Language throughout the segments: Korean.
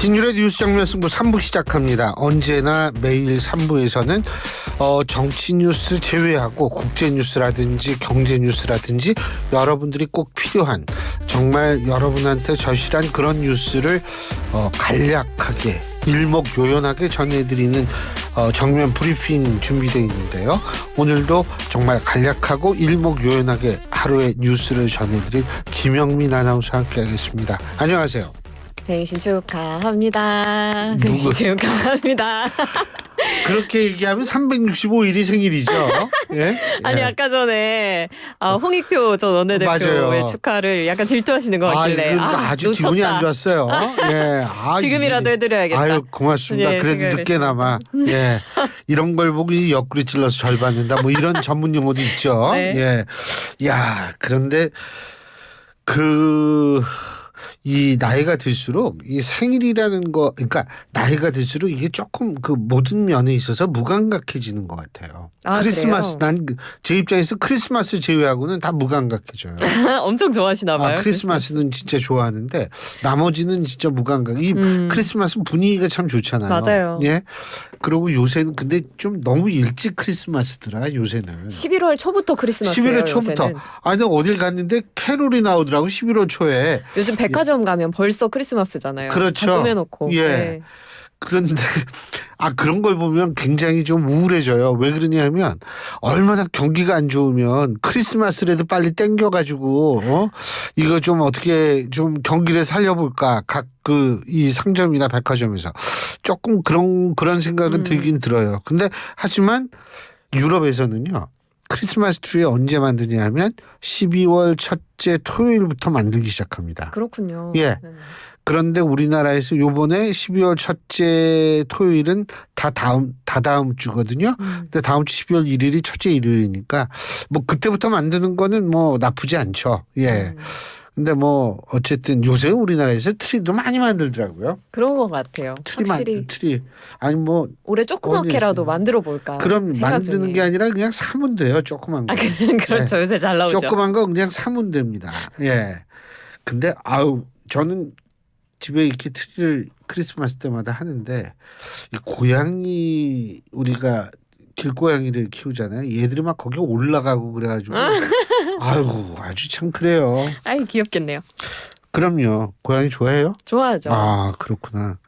신율의 뉴스 정면 승부 3부 시작합니다. 언제나 매일 3부에서는 정치 뉴스 제외하고 국제 뉴스라든지 경제 뉴스라든지 여러분들이 꼭 필요한 정말 여러분한테 절실한 그런 뉴스를 간략하게 일목요연하게 전해드리는 정면 브리핑 준비되어 있는데요. 오늘도 정말 간략하고 일목요연하게 하루의 뉴스를 전해드릴 김영민 아나운서와 함께하겠습니다. 안녕하세요. 생신 축하합니다. 생신 축하합니다. 그렇게 얘기하면 365일이 생일이죠. 예? 아니 예. 아까 전에 홍익표 전 원내대표의 맞아요. 축하를 약간 질투하시는 것 같길래 아주 놓쳤다. 기분이 안 좋았어요. 예. 지금이라도 해드려야겠다. 아유 고맙습니다. 예, 그래도 늦게나마 예. 이런 걸 보고 옆구리 찔러서 절 받는다. 뭐 이런 전문 용어도 있죠. 네. 예. 야 그런데 이 나이가 들수록 이 생일이라는 거, 그러니까 나이가 들수록 이게 조금 그 모든 면에 있어서 무감각해지는 것 같아요. 크리스마스, 그래요? 난 제 입장에서 크리스마스 제외하고는 다 무감각해져요. 엄청 좋아하시나 봐요. 크리스마스는 진짜 좋아하는데 나머지는 진짜 무감각. 이 크리스마스 분위기가 참 좋잖아요. 맞아요. 예. 그리고 요새는 근데 좀 너무 일찍 크리스마스더라 요새는. 11월 초부터 크리스마스예요. 11월 초부터. 요새는. 아니 어딜 갔는데 캐롤이 나오더라고 11월 초에. 요즘 백화점 가면 벌써 크리스마스잖아요. 그렇죠. 다 꾸며놓고. 예. 네. 그런데 그런 걸 보면 굉장히 좀 우울해져요. 왜 그러냐면 얼마나 경기가 안 좋으면 크리스마스라도 빨리 땡겨가지고 이거 좀 어떻게 좀 경기를 살려볼까 각 이 상점이나 백화점에서 조금 그런 생각은 들긴 들어요. 근데 하지만 유럽에서는요. 크리스마스 트리 언제 만드냐 하면 12월 첫째 토요일부터 만들기 시작합니다. 그렇군요. 예. 네. 그런데 우리나라에서 요번에 12월 첫째 토요일은 다 다음 주거든요. 근데 다음 주 12월 1일이 첫째 일요일이니까 뭐 그때부터 만드는 거는 뭐 나쁘지 않죠. 예. 근데 뭐 어쨌든 요새 우리나라에서 트리도 많이 만들더라고요. 그런 것 같아요. 확실히 트리 아니 뭐 올해 조그맣게라도 만들어 볼까. 그럼 만드는 게 아니라 그냥 사면 돼요. 조그만 거. 그렇죠. 예. 요새 잘 나오죠. 조그만 거 그냥 사면 됩니다. 예. 근데 저는 집에 이렇게 트리를 크리스마스 때마다 하는데 이 고양이 우리가 길고양이를 키우잖아요. 얘들이 막 거기 올라가고 그래가지고 아이고 아주 참 그래요. 아이 귀엽겠네요. 그럼요. 고양이 좋아해요? 좋아하죠. 그렇구나.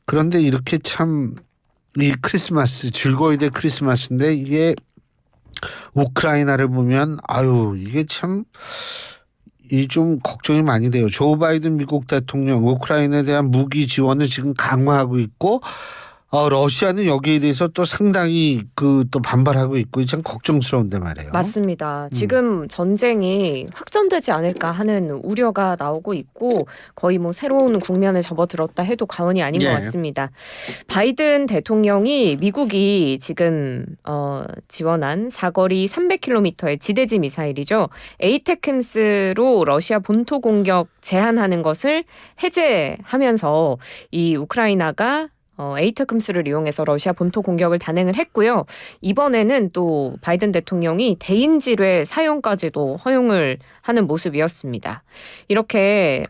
그런데 이렇게 참 이 크리스마스 즐거워야 될 크리스마스인데 이게 우크라이나를 보면 이게 참 좀 걱정이 많이 돼요. 조 바이든 미국 대통령 우크라이나에 대한 무기 지원을 지금 강화하고 있고 러시아는 여기에 대해서 또 상당히 또 반발하고 있고 참 걱정스러운데 말이에요. 맞습니다. 지금 전쟁이 확전되지 않을까 하는 우려가 나오고 있고 거의 뭐 새로운 국면에 접어들었다 해도 과언이 아닌 것 같습니다. 바이든 대통령이 미국이 지금 지원한 사거리 300km의 지대지 미사일이죠. 에이테크임스로 러시아 본토 공격 제한하는 것을 해제하면서 이 우크라이나가 에이테크임스를 이용해서 러시아 본토 공격을 단행을 했고요. 이번에는 또 바이든 대통령이 대인지뢰 사용까지도 허용을 하는 모습이었습니다. 이렇게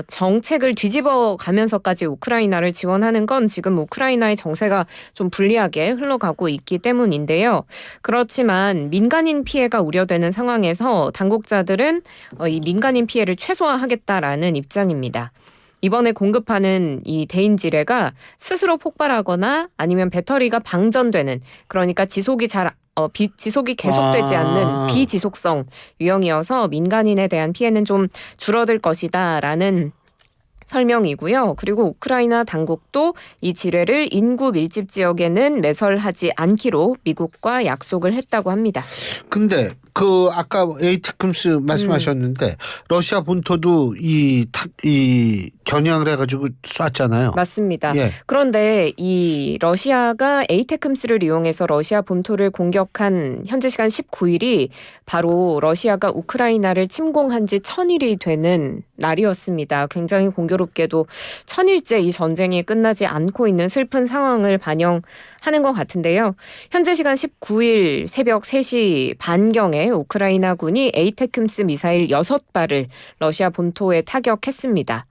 정책을 뒤집어 가면서까지 우크라이나를 지원하는 건 지금 우크라이나의 정세가 좀 불리하게 흘러가고 있기 때문인데요. 그렇지만 민간인 피해가 우려되는 상황에서 당국자들은 이 민간인 피해를 최소화하겠다라는 입장입니다. 이번에 공급하는 이 대인지뢰가 스스로 폭발하거나 아니면 배터리가 방전되는 그러니까 지속이 계속되지 않는 비지속성 유형이어서 민간인에 대한 피해는 좀 줄어들 것이다라는 설명이고요. 그리고 우크라이나 당국도 이 지뢰를 인구 밀집 지역에는 매설하지 않기로 미국과 약속을 했다고 합니다. 근데 아까 에이테크임스 말씀하셨는데 러시아 본토도 이 겨냥을 해가지고 쐈잖아요. 맞습니다. 예. 그런데 이 러시아가 에이테크임스를 이용해서 러시아 본토를 공격한 현재 시간 19일이 바로 러시아가 우크라이나를 침공한 지 1000일이 되는 날이었습니다. 굉장히 공교롭게도 1000일째 이 전쟁이 끝나지 않고 있는 슬픈 상황을 반영하는 것 같은데요. 현재 시간 19일 새벽 3시 반경에 어제 우크라이나군이 에이테크임스 미사일 6발을 러시아 본토에 타격했습니다.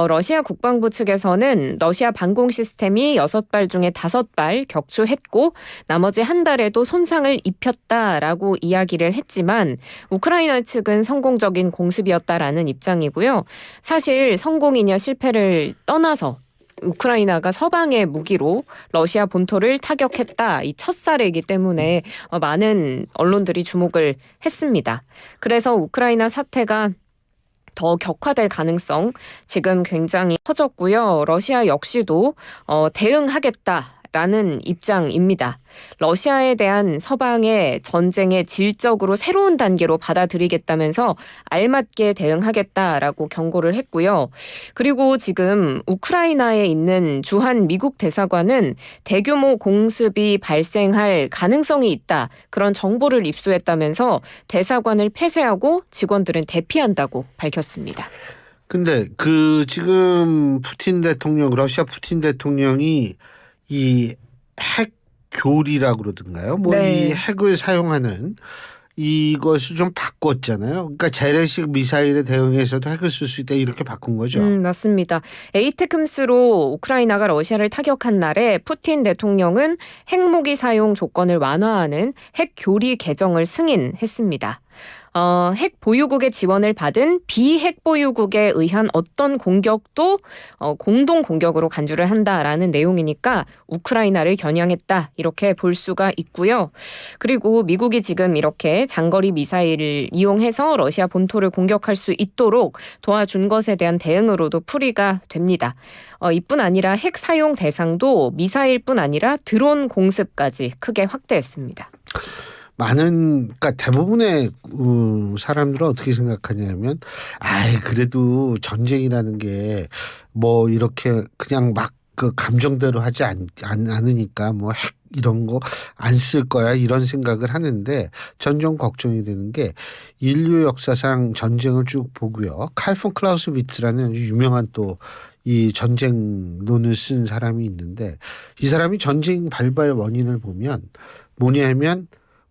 러시아 국방부 측에서는 러시아 방공 시스템이 6발 중에 5발 격추했고 나머지 1발에도 손상을 입혔다라고 이야기를 했지만 우크라이나 측은 성공적인 공습이었다라는 입장이고요. 사실 성공이냐 실패를 떠나서 우크라이나가 서방의 무기로 러시아 본토를 타격했다. 이 첫 사례이기 때문에 많은 언론들이 주목을 했습니다. 그래서 우크라이나 사태가 더 격화될 가능성 지금 굉장히 커졌고요. 러시아 역시도 대응하겠다라는 입장입니다. 러시아에 대한 서방의 전쟁의 질적으로 새로운 단계로 받아들이겠다면서 알맞게 대응하겠다라고 경고를 했고요. 그리고 지금 우크라이나에 있는 주한 미국 대사관은 대규모 공습이 발생할 가능성이 있다. 그런 정보를 입수했다면서 대사관을 폐쇄하고 직원들은 대피한다고 밝혔습니다. 근데 지금 러시아 푸틴 대통령이 이 핵교리라고 그러던가요? 네. 이 핵을 사용하는 이것을 좀 바꿨잖아요. 그러니까 재래식 미사일에 대응해서도 핵을 쓸 수 있다 이렇게 바꾼 거죠. 맞습니다. 에이테크임스로 우크라이나가 러시아를 타격한 날에 푸틴 대통령은 핵무기 사용 조건을 완화하는 핵교리 개정을 승인했습니다. 핵 보유국의 지원을 받은 비핵 보유국에 의한 어떤 공격도 공동 공격으로 간주를 한다라는 내용이니까 우크라이나를 겨냥했다 이렇게 볼 수가 있고요. 그리고 미국이 지금 이렇게 장거리 미사일을 이용해서 러시아 본토를 공격할 수 있도록 도와준 것에 대한 대응으로도 풀이가 됩니다. 이뿐 아니라 핵 사용 대상도 미사일뿐 아니라 드론 공습까지 크게 확대했습니다. 그러니까 대부분의 사람들은 어떻게 생각하냐면, 그래도 전쟁이라는 게 뭐 이렇게 그냥 막 그 감정대로 하지 않으니까 뭐 핵 이런 거 안 쓸 거야 이런 생각을 하는데 전 좀 걱정이 되는 게 인류 역사상 전쟁을 쭉 보고요. 칼 폰 클라우스위츠라는 아주 유명한 또 이 전쟁론을 쓴 사람이 있는데 이 사람이 전쟁 발발 원인을 보면 뭐냐면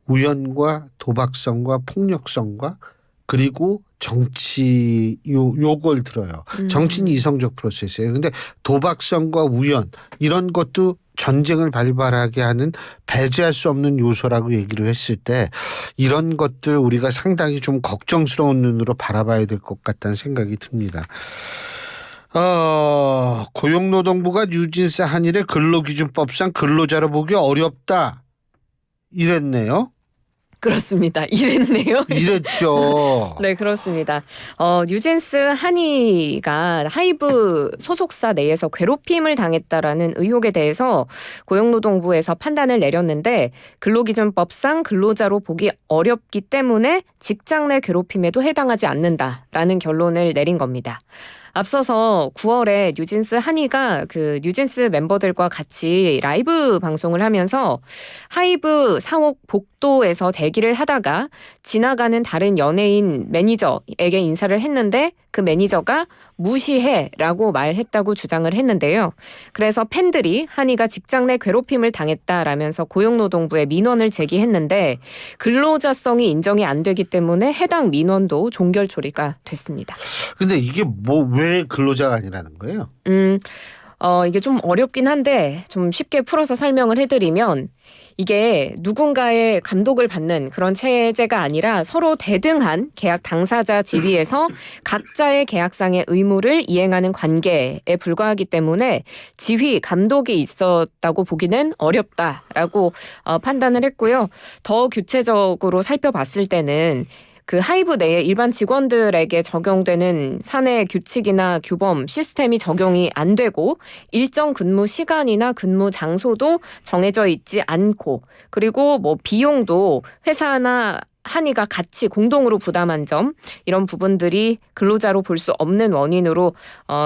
우연과 도박성과 폭력성과 그리고 정치 요걸 들어요. 정치는 이성적 프로세스예요. 근데 도박성과 우연 이런 것도 전쟁을 발발하게 하는 배제할 수 없는 요소라고 얘기를 했을 때 이런 것들 우리가 상당히 좀 걱정스러운 눈으로 바라봐야 될 것 같다는 생각이 듭니다. 고용노동부가 뉴진스 한일의 근로기준법상 근로자로 보기 어렵다 이랬네요. 그렇습니다. 이랬네요. 이랬죠. 네, 그렇습니다. 뉴진스 한이가 하이브 소속사 내에서 괴롭힘을 당했다라는 의혹에 대해서 고용노동부에서 판단을 내렸는데 근로기준법상 근로자로 보기 어렵기 때문에 직장 내 괴롭힘에도 해당하지 않는다라는 결론을 내린 겁니다. 앞서서 9월에 뉴진스 한이가 그 뉴진스 멤버들과 같이 라이브 방송을 하면서 하이브 상옥 복도에서 대기를 하다가 지나가는 다른 연예인 매니저에게 인사를 했는데 그 매니저가 무시해라고 말했다고 주장을 했는데요. 그래서 팬들이 한이가 직장 내 괴롭힘을 당했다라면서 고용노동부에 민원을 제기했는데 근로자성이 인정이 안 되기 때문에 해당 민원도 종결 처리가 됐습니다. 근데 이게 왜 근로자가 아니라는 거예요? 이게 좀 어렵긴 한데 좀 쉽게 풀어서 설명을 해드리면 이게 누군가의 감독을 받는 그런 체제가 아니라 서로 대등한 계약 당사자 지위에서 각자의 계약상의 의무를 이행하는 관계에 불과하기 때문에 지휘, 감독이 있었다고 보기는 어렵다라고 판단을 했고요. 더 구체적으로 살펴봤을 때는 그 하이브 내에 일반 직원들에게 적용되는 사내 규칙이나 규범, 시스템이 적용이 안 되고 일정 근무 시간이나 근무 장소도 정해져 있지 않고 그리고 뭐 비용도 회사나 한이가 같이 공동으로 부담한 점 이런 부분들이 근로자로 볼 수 없는 원인으로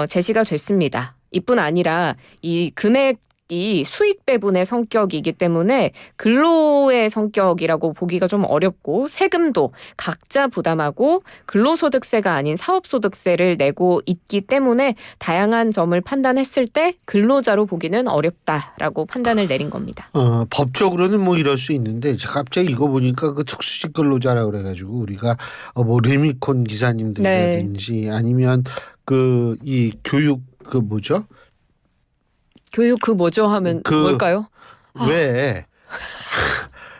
제시가 됐습니다. 이뿐 아니라 이 금액 성격이 수익 배분의 성격이기 때문에 근로의 성격이라고 보기가 좀 어렵고 세금도 각자 부담하고 근로소득세가 아닌 사업소득세를 내고 있기 때문에 다양한 점을 판단했을 때 근로자로 보기는 어렵다라고 판단을 내린 겁니다. 법적으로는 뭐 이럴 수 있는데 갑자기 이거 보니까 그 특수직 근로자라고 그래가지고 우리가 뭐 레미콘 기사님들이라든지 아니면 그 이 교육 그 뭐죠? 교육 그 뭐죠 하면 뭘까요? 왜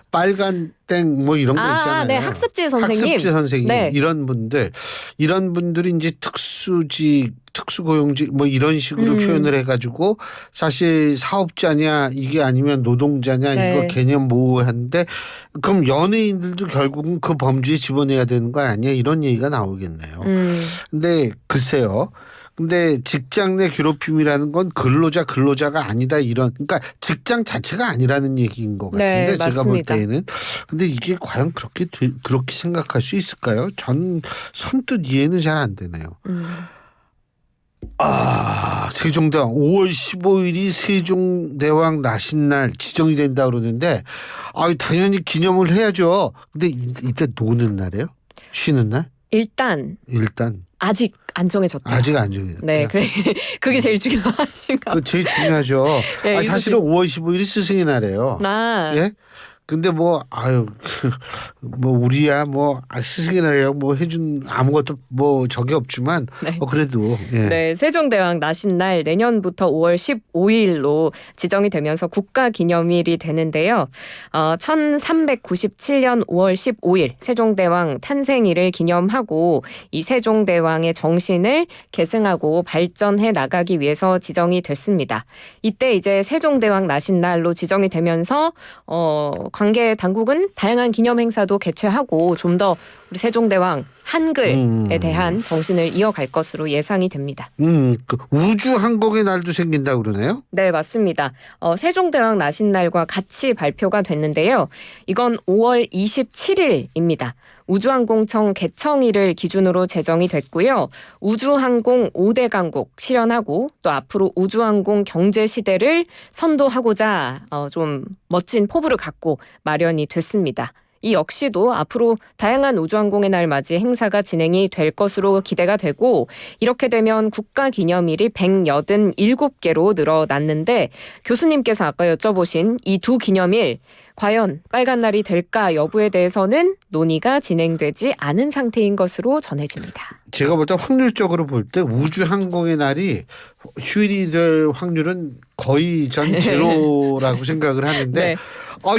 빨간 땡 뭐 이런 거 있잖아요. 네, 학습지 선생님. 학습지 선생님 네. 이런 분들이 이제 특수직, 특수고용직 뭐 이런 식으로 표현을 해가지고 사실 사업자냐 이게 아니면 노동자냐 네. 이거 개념 모호한데 그럼 연예인들도 결국은 그 범주에 집어내야 되는 거 아니야 이런 얘기가 나오겠네요. 근데 글쎄요. 근데 직장 내 괴롭힘이라는 건 근로자가 아니다 이런 그러니까 직장 자체가 아니라는 얘기인 것 같은데 네, 제가 볼 맞습니다. 때에는 근데 이게 과연 그렇게 생각할 수 있을까요? 전 선뜻 이해는 잘 안 되네요. 세종대왕 5월 15일이 세종대왕 나신날 지정이 된다 그러는데 당연히 기념을 해야죠. 근데 이때 노는 날이에요? 쉬는 날? 일단 아직 안 정해졌대요. 아직 안 정해졌대요. 네, 그게 제일 중요하신가. 그 제일 중요하죠. 네, 사실은 5월 15일이 스승의 날이에요. 예? 근데 뭐 우리야 스승의 날이라고 뭐 해준 아무것도 뭐 적이 없지만 네. 그래도 예. 네, 세종대왕 나신날 내년부터 5월 15일로 지정이 되면서 국가기념일이 되는데요. 1397년 5월 15일 세종대왕 탄생일을 기념하고 이 세종대왕의 정신을 계승하고 발전해 나가기 위해서 지정이 됐습니다. 이때 이제 세종대왕 나신날로 지정이 되면서 관계 당국은 다양한 기념 행사도 개최하고 좀 더 우리 세종대왕 한글에 대한 정신을 이어갈 것으로 예상이 됩니다. 그 우주항공의 날도 생긴다고 그러네요? 네, 맞습니다. 세종대왕 나신날과 같이 발표가 됐는데요. 이건 5월 27일입니다. 우주항공청 개청일을 기준으로 제정이 됐고요. 우주항공 5대 강국 실현하고 또 앞으로 우주항공 경제 시대를 선도하고자 좀 멋진 포부를 갖고 마련이 됐습니다. 이 역시도 앞으로 다양한 우주항공의 날 맞이 행사가 진행이 될 것으로 기대가 되고 이렇게 되면 국가기념일이 187개로 늘어났는데 교수님께서 아까 여쭤보신 이 두 기념일 과연 빨간 날이 될까 여부에 대해서는 논의가 진행되지 않은 상태인 것으로 전해집니다. 제가 볼 때 확률적으로 볼 때 우주항공의 날이 휴일이 될 확률은 거의 전 제로라고 생각을 하는데 네.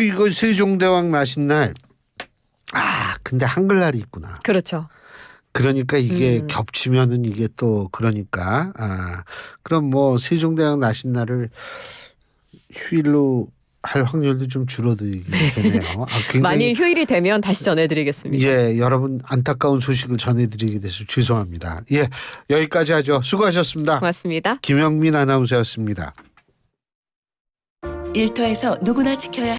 이거 세종대왕 나신날 근데 한글날이 있구나. 그렇죠. 그러니까 이게 겹치면은 이게 또 그러니까 그럼 뭐 세종대왕 나신날을 휴일로 할 확률도 좀 줄어들게 되네요. 굉장히 만일 휴일이 되면 다시 전해드리겠습니다. 예, 여러분 안타까운 소식을 전해드리게 돼서 죄송합니다. 예, 여기까지 하죠. 수고하셨습니다. 고맙습니다. 김영민 아나운서였습니다. 일터에서 누구나 지켜야